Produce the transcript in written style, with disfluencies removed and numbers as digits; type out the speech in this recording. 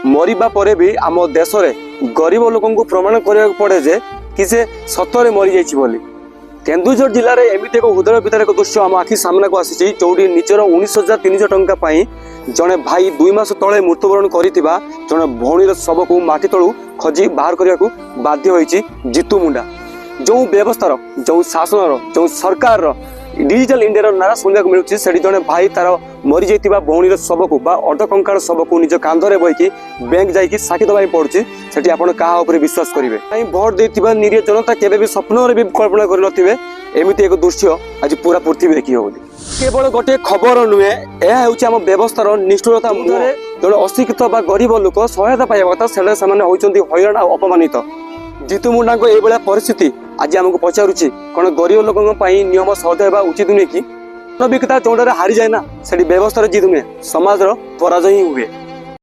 मरिबा परे भी आम देश रे गरीब लोक को प्रमाण करा पड़े जे कि से सतरे मरी जाइछि बोली। केन्दुझर जिले में एमती एक हृदय भीतर एक दृश्य आम आखि सामना को आसी जोटी निजर 19,300 टंका जड़े भाई 2 मास तले मृत्युवरण करथिबा जड़े भौणीर शव को माटी तलू खोजी बाहर करने को बाध्य होइछि जीतू मुंडा। जो व्यवस्थार जो शासन जो सरकार डिजिटल इंडिया नारा शुणा मिलूँ से जड़े भाई तार मरी जाइतिबा भौणीर शव को अर्धकंकाल शव को निज कांधरे बोईकि बैंक जाइए साक्षी दवाई पड़ुछि सेठी आपण काहा ऊपर विश्वास करेंगे। भोट देथिबा निरीह जनता केबे भी स्वप्न भी कल्पना कर नथिबे एमिति एक दृश्य आज पूरा पृथ्वी देखियो बोली। केवल गोटे खबर नुहे यह हेउछि आम व्यवस्थार निष्ठुरता मुहरे जड़े अशिक्षित बा गरीब लोक सहायता पाइबा कथा सेडे सेमाने होइचंती हैरान आ अपमानित। जीतू मुंडा को एभलिया परिस्थिति आज आमको पचारुछि कौन गरीब लोकों नियम सहज होगा उचित नुहे कि विकता चौड़े हारी जाए ना से व्यवस्था जीत नुहे समाज पराजय ही हुए।